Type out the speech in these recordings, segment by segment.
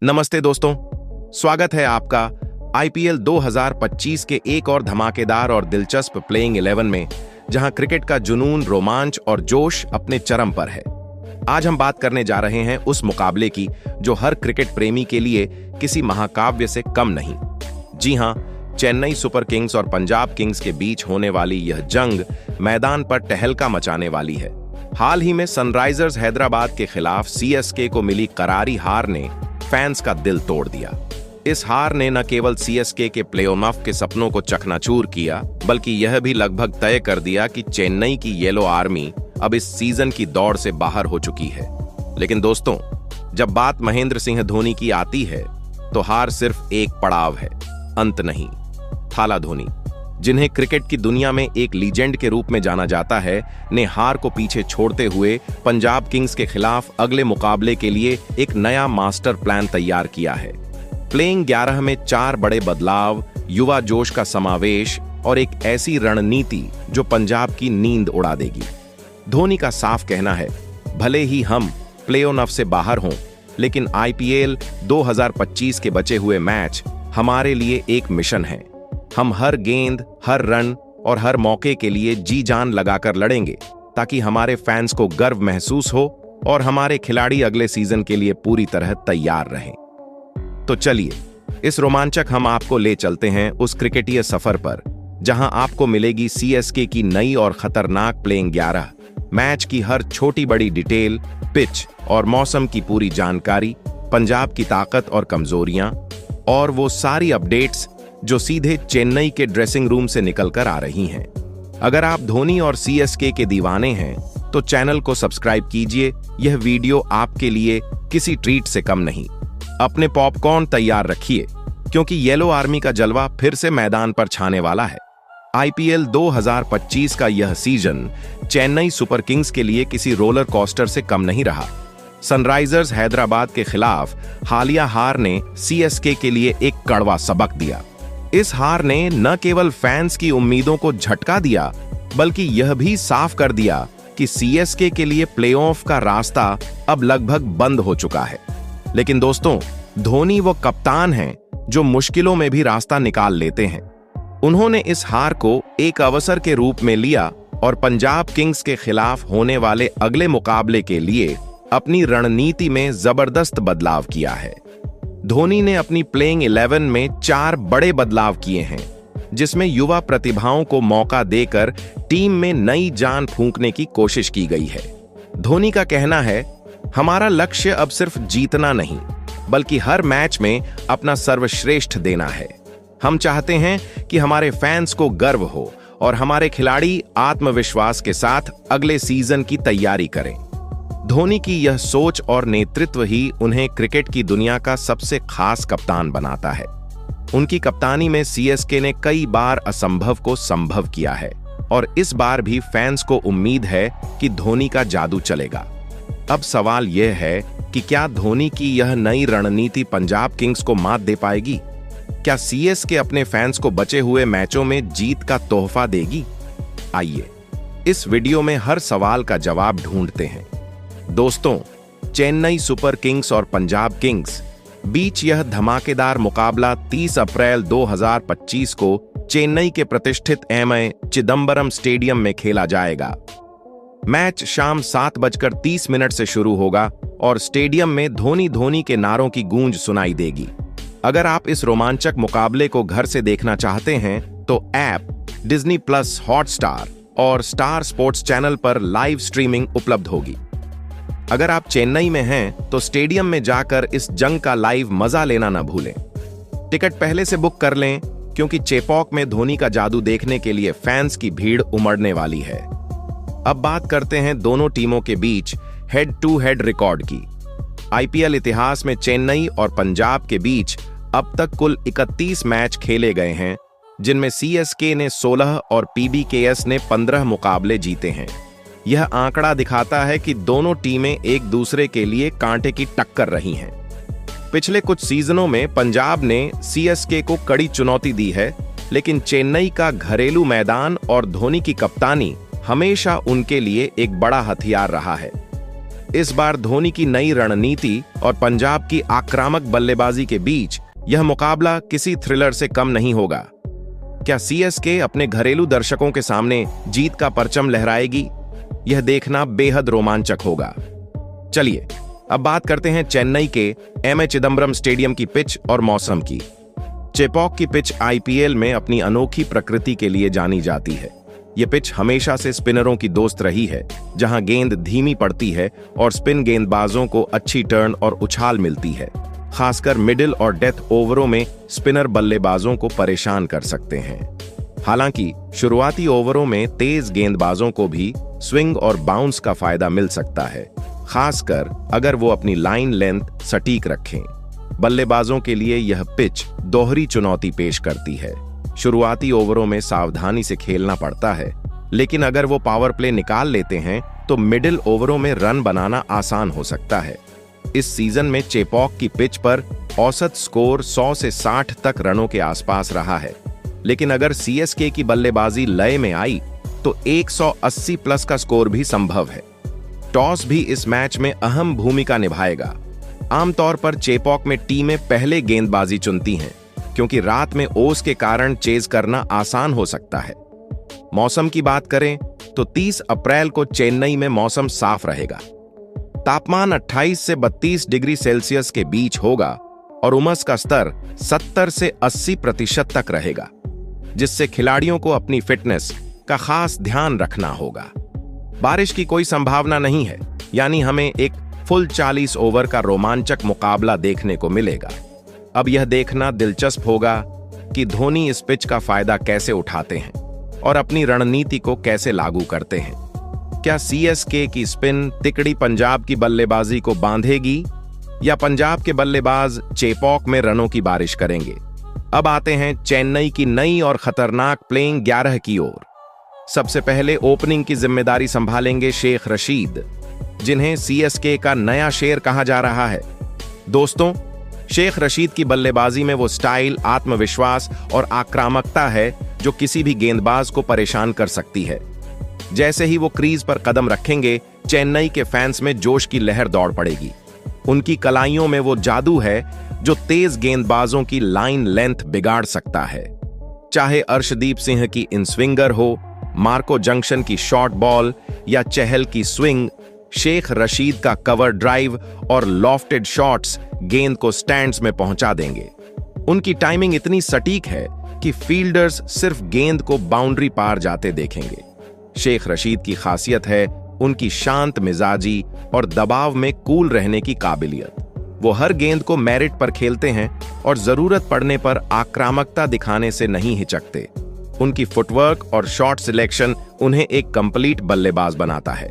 नमस्ते दोस्तों, स्वागत है आपका आईपीएल 2025 के एक और धमाकेदार और दिलचस्प प्लेइंग 11 में, जहां क्रिकेट का जुनून, रोमांच और जोश अपने चरम पर है। आज हम बात करने जा रहे हैं उस मुकाबले की जो हर क्रिकेट प्रेमी के लिए किसी महाकाव्य से कम नहीं। जी हां, चेन्नई सुपर किंग्स और पंजाब किंग्स के बीच होने वाली यह जंग मैदान पर तहलका मचाने वाली है। हाल ही में सनराइजर्स हैदराबाद के खिलाफ सीएसके को मिली करारी हार ने फैंस का दिल तोड़ दिया। इस हार ने न केवल सीएसके के प्लेऑफ के सपनों को चकनाचूर किया, बल्कि यह भी लगभग तय कर दिया कि चेन्नई की येलो आर्मी अब इस सीजन की दौड़ से बाहर हो चुकी है। लेकिन दोस्तों, जब बात महेंद्र सिंह धोनी की आती है तो हार सिर्फ एक पड़ाव है, अंत नहीं। थाला धोनी, जिन्हें क्रिकेट की दुनिया में एक लीजेंड के रूप में जाना जाता है, ने हार को पीछे छोड़ते हुए पंजाब किंग्स के खिलाफ अगले मुकाबले के लिए एक नया मास्टर प्लान तैयार किया है। प्लेइंग 11 में 4 बड़े बदलाव, युवा जोश का समावेश और एक ऐसी रणनीति जो पंजाब की नींद उड़ा देगी। धोनी का साफ कहना है, भले ही हम प्लेऑफ से बाहर हों, लेकिन आईपीएल 2025 के बचे हुए मैच हमारे लिए एक मिशन है। हम हर गेंद, हर रन और हर मौके के लिए जी जान लगाकर लड़ेंगे, ताकि हमारे फैंस को गर्व महसूस हो और हमारे खिलाड़ी अगले सीजन के लिए पूरी तरह तैयार रहें। तो चलिए, इस रोमांचक हम आपको ले चलते हैं उस क्रिकेटीय सफर पर, जहां आपको मिलेगी सीएसके की नई और खतरनाक प्लेइंग 11, मैच की हर छोटी बड़ी डिटेल, पिच और मौसम की पूरी जानकारी, पंजाब की ताकत और कमजोरियां, और वो सारी अपडेट्स जो सीधे चेन्नई के ड्रेसिंग रूम से निकलकर आ रही हैं। अगर आप धोनी और सीएसके के दीवाने हैं तो चैनल को सब्सक्राइब कीजिए। यह वीडियो आपके लिए किसी ट्रीट से कम नहीं। अपने पॉपकॉर्न तैयार रखिए, क्योंकि येलो आर्मी का जलवा फिर से मैदान पर छाने वाला है। आईपीएल 2025 का यह सीजन चेन्नई सुपर किंग्स के लिए किसी रोलर कोस्टर से कम नहीं रहा। सनराइजर्स हैदराबाद के खिलाफ हालिया हार ने सीएसके के लिए एक कड़वा सबक दिया। इस हार ने न केवल फैंस की उम्मीदों को झटका दिया, बल्कि यह भी साफ कर दिया कि सीएसके के लिए प्लेऑफ का रास्ता अब लगभग बंद हो चुका है। लेकिन दोस्तों, धोनी वो कप्तान हैं जो मुश्किलों में भी रास्ता निकाल लेते हैं। उन्होंने इस हार को एक अवसर के रूप में लिया और पंजाब किंग्स के खिलाफ होने वाले अगले मुकाबले के लिए अपनी रणनीति में जबरदस्त बदलाव किया है। धोनी ने अपनी प्लेइंग 11 में 4 बड़े बदलाव किए हैं, जिसमें युवा प्रतिभाओं को मौका देकर टीम में नई जान फूंकने की कोशिश की गई है। धोनी का कहना है, हमारा लक्ष्य अब सिर्फ जीतना नहीं, बल्कि हर मैच में अपना सर्वश्रेष्ठ देना है। हम चाहते हैं कि हमारे फैंस को गर्व हो और हमारे खिलाड़ी आत्मविश्वास के साथ अगले सीजन की तैयारी करें। धोनी की यह सोच और नेतृत्व ही उन्हें क्रिकेट की दुनिया का सबसे खास कप्तान बनाता है। उनकी कप्तानी में सीएसके ने कई बार असंभव को संभव किया है, और इस बार भी फैंस को उम्मीद है कि धोनी का जादू चलेगा। अब सवाल यह है कि क्या धोनी की यह नई रणनीति पंजाब किंग्स को मात दे पाएगी? क्या सीएसके अपने फैंस को बचे हुए मैचों में जीत का तोहफा देगी? आइए, इस वीडियो में हर सवाल का जवाब ढूंढते हैं। दोस्तों, चेन्नई सुपर किंग्स और पंजाब किंग्स बीच यह धमाकेदार मुकाबला 30 अप्रैल 2025 को चेन्नई के प्रतिष्ठित एमए चिदंबरम स्टेडियम में खेला जाएगा। मैच शाम 7:30 से शुरू होगा और स्टेडियम में धोनी धोनी के नारों की गूंज सुनाई देगी। अगर आप इस रोमांचक मुकाबले को घर से देखना चाहते हैं तो ऐप डिज्नी प्लस, हॉटस्टार और स्टार स्पोर्ट्स चैनल पर लाइव स्ट्रीमिंग उपलब्ध होगी। अगर आप चेन्नई में हैं तो स्टेडियम में जाकर इस जंग का लाइव मजा लेना न भूलें। टिकट पहले से बुक कर लें, क्योंकि चेपॉक में धोनी का जादू देखने के लिए फैंस की भीड़ उमड़ने वाली है। अब बात करते हैं दोनों टीमों के बीच हेड टू हेड रिकॉर्ड की। आईपीएल इतिहास में चेन्नई और पंजाब के बीच अब तक कुल 31 मैच खेले गए हैं, जिनमें सीएसके ने 16 और पीबीकेएस ने 15 मुकाबले जीते हैं। यह आंकड़ा दिखाता है कि दोनों टीमें एक दूसरे के लिए कांटे की टक्कर रही हैं। पिछले कुछ सीजनों में पंजाब ने सीएसके को कड़ी चुनौती दी है, लेकिन चेन्नई का घरेलू मैदान और धोनी की कप्तानी हमेशा उनके लिए एक बड़ा हथियार रहा है। इस बार धोनी की नई रणनीति और पंजाब की आक्रामक बल्लेबाजी के बीच यह मुकाबला किसी थ्रिलर से कम नहीं होगा। क्या सीएसके अपने घरेलू दर्शकों के सामने जीत का परचम लहराएगी? यह देखना बेहद रोमांचक होगा। चलिए अब बात करते हैं चेन्नई के एम ए चिदंबरम स्टेडियम की पिच और मौसम की। चेपॉक की पिच आईपीएल में अपनी अनोखी प्रकृति के लिए जानी जाती है। यह पिच हमेशा से स्पिनरों की दोस्त रही है, जहां गेंद धीमी पड़ती है और स्पिन गेंदबाजों को अच्छी टर्न और उछाल मिलती है। खासकर मिडिल और डेथ ओवरों में स्पिनर बल्लेबाजों को परेशान कर सकते हैं। हालांकि शुरुआती ओवरों में तेज गेंदबाजों को भी स्विंग और बाउंस का फायदा मिल सकता है, खासकर अगर वो अपनी लाइन लेंथ सटीक रखें। बल्लेबाजों के लिए यह पिच दोहरी चुनौती पेश करती है। शुरुआती ओवरों में सावधानी से खेलना पड़ता है, लेकिन अगर वो पावर प्ले निकाल लेते हैं तो मिडिल ओवरों में रन बनाना आसान हो सकता है। इस सीजन में चेपॉक की पिच पर औसत स्कोर 100 से 60 तक रनों के आसपास रहा है, लेकिन अगर सीएसके की बल्लेबाजी लय में आई तो 180 प्लस का स्कोर भी संभव है। टॉस भी इस मैच में अहम भूमिका निभाएगा। आमतौर पर चेपॉक में टीमें पहले गेंदबाजी चुनती हैं, क्योंकि रात में ओस के कारण चेज करना आसान हो सकता है। मौसम की बात करें तो 30 अप्रैल को चेन्नई में मौसम साफ रहेगा। तापमान 28 से 32 डिग्री सेल्सियस के बीच होगा और उमस का स्तर 70 से 80% तक रहेगा, जिससे खिलाड़ियों को अपनी फिटनेस का खास ध्यान रखना होगा। बारिश की कोई संभावना नहीं है, यानी हमें एक फुल 40 ओवर का रोमांचक मुकाबला देखने को मिलेगा। अब यह देखना दिलचस्प होगा कि धोनी इस पिच का फायदा कैसे उठाते हैं और अपनी रणनीति को कैसे लागू करते हैं। क्या सीएसके की स्पिन तिकड़ी पंजाब की बल्लेबाजी को बांधेगी या पंजाब के बल्लेबाज चेपॉक में रनों की बारिश करेंगे? अब आते हैं चेन्नई की नई और खतरनाक प्लेइंग 11 की ओर। सबसे पहले ओपनिंग की जिम्मेदारी संभालेंगे शेख रशीद, जिन्हें सीएसके का नया शेर कहा जा रहा है। दोस्तों, शेख रशीद की बल्लेबाजी में वो स्टाइल, आत्मविश्वास और आक्रामकता है जो किसी भी गेंदबाज को परेशान कर सकती है। जैसे ही वो क्रीज पर कदम रखेंगे, चेन्नई के फैंस में जोश की लहर दौड़ पड़ेगी। उनकी कलाइयों में वो जादू है जो तेज गेंदबाजों की लाइन लेंथ बिगाड़ सकता है। चाहे अर्शदीप सिंह की इन स्विंगर हो, मार्को जंक्शन की शॉर्ट बॉल या चहल की स्विंग, शेख रशीद का कवर ड्राइव और लॉफ्टेड शॉट्स गेंद को स्टैंड्स में पहुंचा देंगे। उनकी टाइमिंग इतनी सटीक है कि फील्डर्स सिर्फ गेंद को बाउंड्री पार जाते देखेंगे। शेख रशीद की खासियत है उनकी शांत मिजाजी और दबाव में कूल रहने की काबिलियत। वो हर गेंद को मेरिट पर खेलते हैं और जरूरत पड़ने पर आक्रामकता दिखाने से नहीं हिचकते। उनकी फुटवर्क और शॉट सिलेक्शन उन्हें एक कंप्लीट बल्लेबाज बनाता है।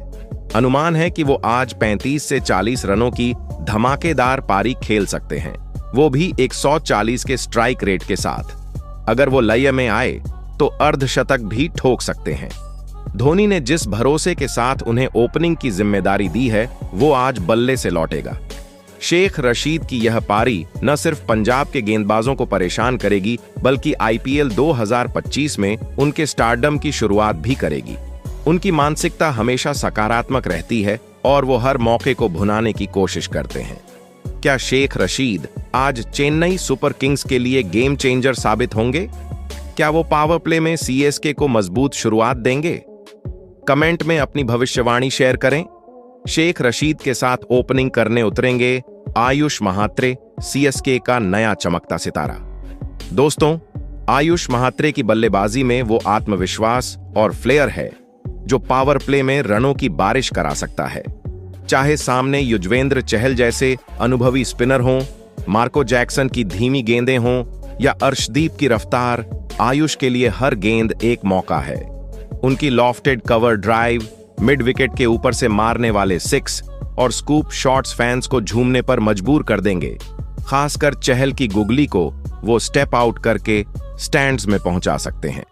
अनुमान है कि वो आज 35 से 40 रनों की धमाकेदार पारी खेल सकते हैं, वो भी 140 के स्ट्राइक रेट के साथ। अगर वो लय में आए तो अर्धशतक भी ठोक सकते हैं। धोनी ने जिस भरोसे के साथ उन्हें ओपनिंग की जिम्मेदारी दी है, वो आज बल्ले से लौटेगा। शेख रशीद की यह पारी न सिर्फ पंजाब के गेंदबाजों को परेशान करेगी, बल्कि आईपीएल 2025 में उनके स्टारडम की शुरुआत भी करेगी। उनकी मानसिकता हमेशा सकारात्मक रहती है और वो हर मौके को भुनाने की कोशिश करते हैं। क्या शेख रशीद आज चेन्नई सुपर किंग्स के लिए गेम चेंजर साबित होंगे? क्या वो पावर प्ले में सीएसके को मजबूत शुरुआत देंगे? कमेंट में अपनी भविष्यवाणी शेयर करें। शेख रशीद के साथ ओपनिंग करने उतरेंगे आयुष महात्रे, सीएसके का नया चमकता सितारा। दोस्तों, आयुष महात्रे की बल्लेबाजी में वो आत्मविश्वास और फ्लेयर है जो पावर प्ले में रनों की बारिश करा सकता है। चाहे सामने युजवेंद्र चहल जैसे अनुभवी स्पिनर हों, मार्को जैक्सन की धीमी गेंदें हों या अर्शदीप की रफ्तार, आयुष के लिए हर गेंद एक मौका है। उनकी lofted cover drive, mid wicket के ऊपर से मारने वाले सिक्स और स्कूप शॉट्स फैंस को झूमने पर मजबूर कर देंगे। खासकर चहल की गुगली को वो स्टेप आउट करके स्टैंड्स में पहुंचा सकते हैं।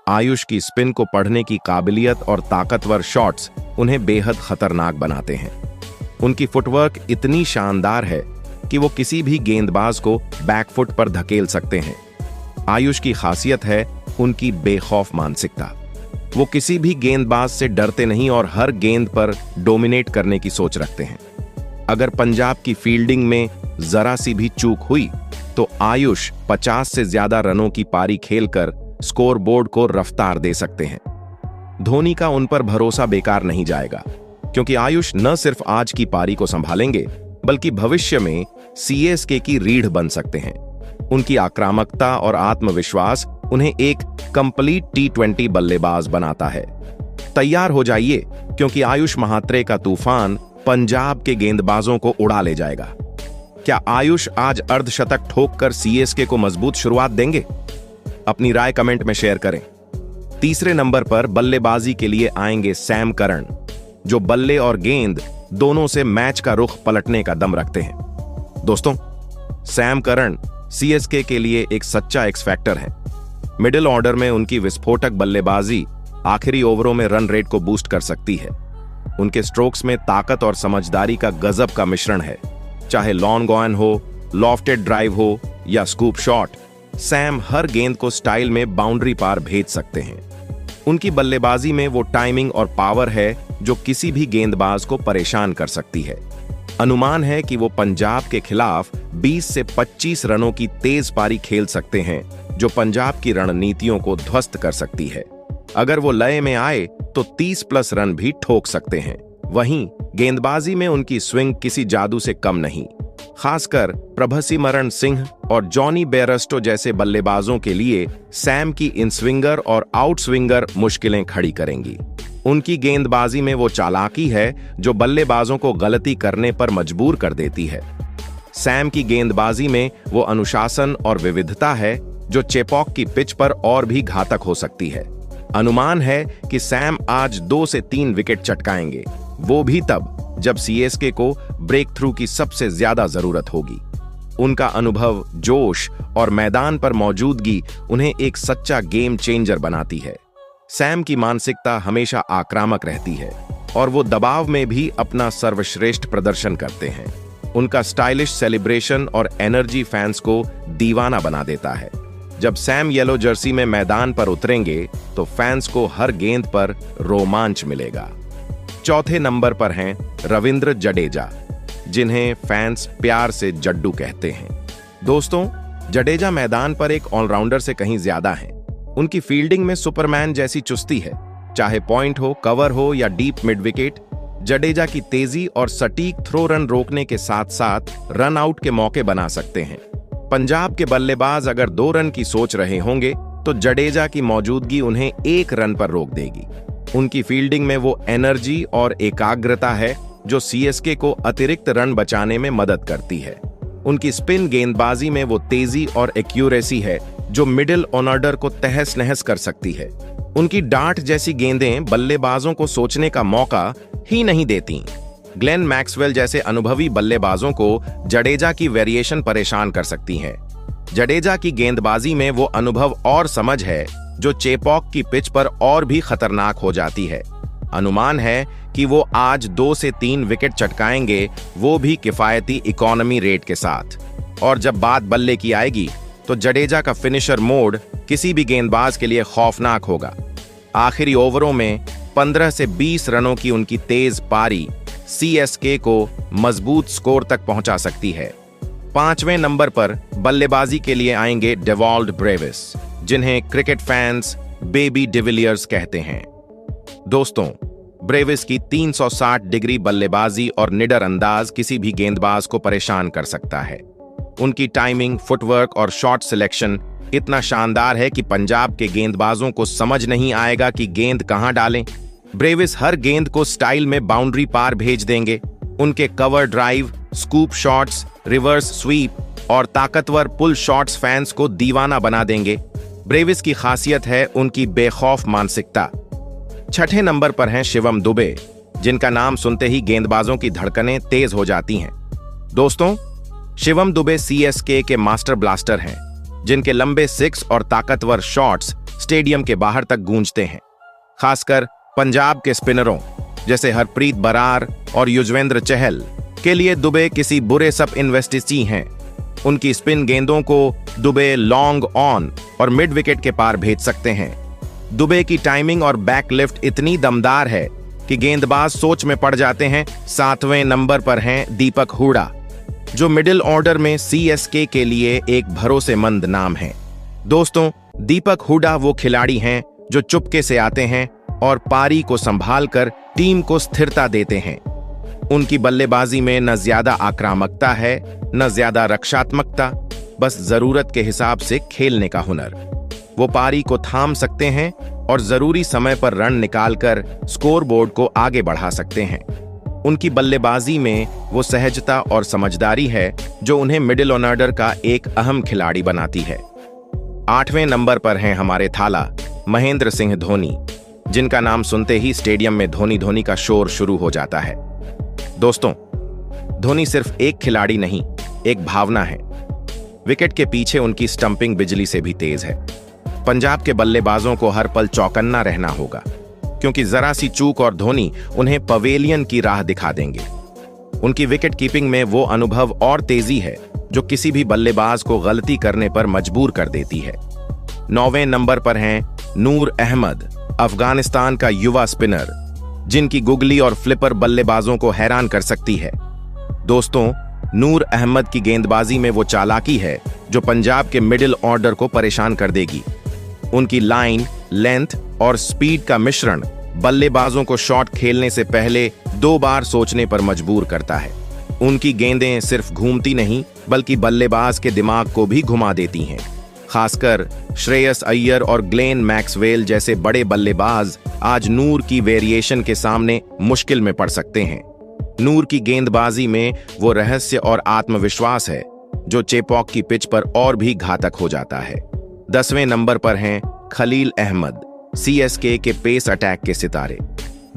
आयुष की स्पिन को पढ़ने की काबिलियत और ताकतवर शॉट्स उन्हें बेहद खतरनाक बनाते हैं। उनकी फुटवर्क इतनी शानदार है कि वो किसी भी गेंदबाज को बैकफुट पर धकेल सकते हैं। आयुष की खासियत है उनकी बेखौफ मानसिकता। वो किसी भी गेंदबाज से डरते नहीं और हर गेंद पर डोमिनेट करने की सोच रखते हैं। अगर पंजाब की फील्डिंग में जरा सी भी चूक हुई तो आयुष 50 से ज्यादा रनों की पारी खेलकर स्कोरबोर्ड को रफ्तार दे सकते हैं। धोनी का उन पर भरोसा बेकार नहीं जाएगा, क्योंकि आयुष न सिर्फ आज की पारी को संभालेंगे बल्कि भविष्य में सीएसके की रीढ़ बन सकते हैं। उनकी आक्रामकता और आत्मविश्वास उन्हें एक कंप्लीट टी20 बल्लेबाज बनाता है। तैयार हो जाइए, क्योंकि आयुष महात्रे का तूफान पंजाब के गेंदबाजों को उड़ा ले जाएगा। क्या आयुष आज अर्धशतक ठोककर सीएसके को मजबूत शुरुआत देंगे? अपनी राय कमेंट में शेयर करें। तीसरे नंबर पर बल्लेबाजी के लिए आएंगे सैम करन, जो बल्ले और गेंद दोनों से मैच का रुख पलटने का दम रखते हैं। दोस्तों, सैम करन सीएसके के लिए एक सच्चा एक्स फैक्टर है। मिडिल ऑर्डर में उनकी विस्फोटक बल्लेबाजी आखिरी ओवरों में रन रेट को बूस्ट कर सकती है। उनके स्ट्रोक्स में ताकत और समझदारी का गजब का मिश्रण है। चाहे लॉन्ग ऑन हो, लॉफ्टेड ड्राइव हो या स्कूप शॉट, सैम हर गेंद को स्टाइल में बाउंड्री पार भेज सकते हैं। उनकी बल्लेबाजी में वो टाइमिंग और पावर है जो किसी भी गेंदबाज को परेशान कर सकती है। अनुमान है कि वो पंजाब के खिलाफ 20 से 25 रनों की तेज पारी खेल सकते हैं, जो पंजाब की रणनीतियों को ध्वस्त कर सकती है। अगर वो लय में आए तो 30+ रन भी ठोक सकते हैं। वहीं गेंदबाजी में उनकी स्विंग किसी जादू से कम नहीं। खासकर प्रभसिमरन सिंह और जॉनी बेयरस्टो जैसे बल्लेबाजों के लिए सैम की इन स्विंगर और आउट स्विंगर मुश्किलें खड़ी करेंगी। उनकी गेंदबाजी में वो चालाकी है जो बल्लेबाजों को गलती करने पर मजबूर कर देती है। सैम की गेंदबाजी में वो अनुशासन और विविधता है जो चेपॉक की पिच पर और भी घातक हो सकती है। अनुमान है कि सैम आज 2 से 3 विकेट चटकाएंगे, वो भी तब जब सीएसके को ब्रेक थ्रू की सबसे ज्यादा जरूरत होगी। उनका अनुभव, जोश और मैदान पर मौजूदगी उन्हें एक सच्चा गेम चेंजर बनाती है। सैम की मानसिकता हमेशा आक्रामक रहती है और वो दबाव में भी अपना सर्वश्रेष्ठ प्रदर्शन करते हैं। उनका स्टाइलिश सेलिब्रेशन और एनर्जी फैंस को दीवाना बना देता है। जब सैम येलो जर्सी में मैदान पर उतरेंगे तो फैंस को हर गेंद पर रोमांच मिलेगा। चौथे नंबर पर हैं रविंद्र जडेजा, जिन्हें फैंस प्यार से जड्डू कहते हैं। दोस्तों, जडेजा मैदान पर एक ऑलराउंडर से कहीं ज्यादा हैं। उनकी फील्डिंग में सुपरमैन जैसी चुस्ती है। चाहे पॉइंट हो, कवर हो या डीप मिड विकेट, जडेजा की तेजी और सटीक थ्रो रन रोकने के साथ साथ रन आउट के मौके बना सकते हैं। पंजाब के बल्लेबाज अगर 2 रन की सोच रहे होंगे तो जडेजा की मौजूदगी उन्हें 1 रन पर रोक देगी। उनकी फील्डिंग में वो एनर्जी और एकाग्रता है जो सीएसके को अतिरिक्त रन बचाने में मदद करती है। उनकी स्पिन गेंदबाजी में वो तेजी और एक्यूरेसी है जो मिडिल ऑर्डर को तहस नहस कर सकती है। उनकी डार्ट जैसी गेंदें बल्लेबाजों को सोचने का मौका ही नहीं देती। ग्लेन मैक्सवेल जैसे अनुभवी बल्लेबाजों को जडेजा की वेरिएशन परेशान कर सकती हैं। जडेजा की गेंदबाजी में वो अनुभव और समझ है जो चेपॉक की पिच पर और भी खतरनाक हो जाती है। अनुमान है कि वो आज 2 से 3 विकेट चटकाएंगे, वो भी किफायती इकोनॉमी रेट के साथ। और जब बात बल्ले की आएगी तो जडेजा का फिनिशर मोड किसी भी गेंदबाज के लिए खौफनाक होगा। आखिरी ओवरों में 15 से 20 रनों की उनकी तेज पारी सीएसके को मजबूत स्कोर तक पहुंचा सकती है। 5वें नंबर पर बल्लेबाजी के लिए आएंगे डेवॉल्ड ब्रेविस, जिन्हें क्रिकेट फैंस बेबी डिविलियर्स कहते हैं। दोस्तों, ब्रेविस की 360 डिग्री बल्लेबाजी और निडर अंदाज किसी भी गेंदबाज को परेशान कर सकता है। उनकी टाइमिंग, फुटवर्क और शॉट सिलेक्शन इतना शानदार है कि पंजाब के गेंदबाजों को समझ नहीं आएगा कि गेंद कहां डालें। ब्रेविस हर गेंद को स्टाइल में बाउंड्री पार भेज देंगे। उनके cover drive, scoop shots, reverse sweep और ताकतवर पुल शॉट्स फैंस को दीवाना बना देंगे। ब्रेविस की खासियत है उनकी बेखौफ मानसिकता। 6ठे नंबर पर हैं शिवम दुबे, जिनका नाम सुनते ही गेंदबाजों की धड़कनें तेज हो जाती हैं। दोस्तों, शिवम दुबे सीएसके के मास्टर ब्लास्टर हैं, जिनके लंबे 6 और ताकतवर शॉट्स स्टेडियम के बाहर तक गूंजते हैं। खासकर पंजाब के स्पिनरों जैसे हरप्रीत बरार और युजवेंद्र चहल के लिए दुबे किसी बुरे सब इन्वेस्टिसी हैं। उनकी स्पिन गेंदों को दुबे लॉन्ग ऑन और मिड विकेट के पार भेज सकते हैं। दुबे की टाइमिंग और बैकलिफ्ट इतनी दमदार है कि गेंदबाज सोच में पड़ जाते हैं। 7वें नंबर पर हैं दीपक हुडा, जो मिडिल ऑर्डर में सीएसके के लिए एक भरोसेमंद नाम है। दोस्तों, दीपक हुडा वो खिलाड़ी हैं जो चुपके से आते हैं और पारी को संभालकर टीम को स्थिरता देते हैं। उनकी बल्लेबाजी में न ज्यादा आक्रामकता है न ज्यादा रक्षात्मकता, बस जरूरत के हिसाब से खेलने का हुनर। वो पारी को थाम सकते हैं और जरूरी समय पर रन निकालकर स्कोरबोर्ड को आगे बढ़ा सकते हैं। उनकी बल्लेबाजी में वो सहजता और समझदारी है जो उन्हें मिडिल ऑर्डर का एक अहम खिलाड़ी बनाती है। 8वें नंबर पर हैं हमारे थाला महेंद्र सिंह धोनी, जिनका नाम सुनते ही स्टेडियम में धोनी धोनी का शोर शुरू हो जाता है। दोस्तों, धोनी सिर्फ एक खिलाड़ी नहीं, एक भावना है। विकेट के पीछे उनकी स्टंपिंग बिजली से भी तेज है। पंजाब के बल्लेबाजों को हर पल चौकन्ना रहना होगा, क्योंकि जरा सी चूक और धोनी उन्हें पवेलियन की राह दिखा देंगे। उनकी विकेट कीपिंग में वो अनुभव और तेजी है जो किसी भी बल्लेबाज को गलती करने पर मजबूर कर देती है। 9वें नंबर पर हैं नूर अहमद, अफगानिस्तान का युवा स्पिनर, जिनकी गुगली और फ्लिपर बल्लेबाजों को हैरान कर सकती है। दोस्तों, नूर अहमद की गेंदबाजी में वो चालाकी है जो पंजाब के मिडिल ऑर्डर को परेशान कर देगी। उनकी लाइन, लेंथ और स्पीड का मिश्रण बल्लेबाजों को शॉट खेलने से पहले 2 बार सोचने पर मजबूर करता है। उनकी गेंदें सिर्फ घूमती नहीं बल्कि बल्लेबाज के दिमाग को भी घुमा देती हैं। खासकर श्रेयस अय्यर और ग्लेन मैक्सवेल जैसे बड़े बल्लेबाज आज नूर की वेरिएशन के सामने मुश्किल में पड़ सकते हैं। नूर की गेंदबाजी में वो रहस्य और आत्मविश्वास है जो चेपॉक की पिच पर और भी घातक हो जाता है। 10वें नंबर पर हैं खलील अहमद, सीएसके के पेस अटैक के सितारे।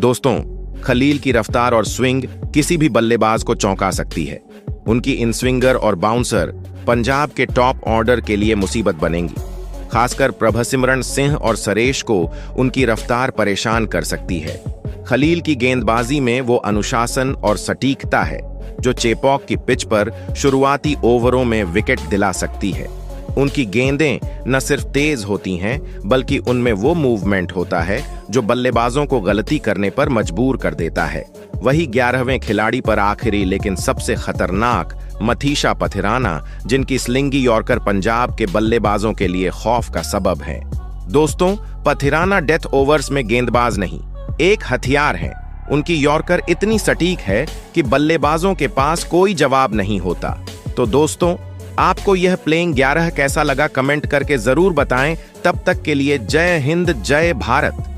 दोस्तों, खलील की रफ्तार और स्विंग किसी भी बल्लेबाज को चौंका सकती है। उनकी इनस्विंगर और बाउंसर पंजाब के टॉप ऑर्डर के लिए मुसीबत बनेंगी। खासकर प्रभसिमरन सिंह और सरेश को उनकी रफ्तार परेशान कर सकती है। खलील की गेंदबाजी में वो अनुशासन और सटीकता है जो चेपॉक की पिच पर शुरुआती ओवरों में विकेट दिला सकती है। उनकी गेंदें न सिर्फ तेज होती हैं बल्कि उनमें वो मूवमेंट होता है जो बल्लेबाजों को गलती करने पर मजबूर कर देता है। वही 11वें खिलाड़ी पर आखिरी लेकिन सबसे खतरनाक मथीशा पथिराना, जिनकी स्लिंगी यॉर्कर पंजाब के बल्लेबाजों के लिए खौफ का सबब है। दोस्तों, पथिराना डेथ ओवर्स में गेंदबाज नहीं, एक हथियार है। उनकी यॉर्कर इतनी सटीक है कि बल्लेबाजों के पास कोई जवाब नहीं होता। तो दोस्तों, आपको यह प्लेइंग 11 कैसा लगा कमेंट करके जरूर बताएं। तब तक के लिए जय हिंद, जय भारत।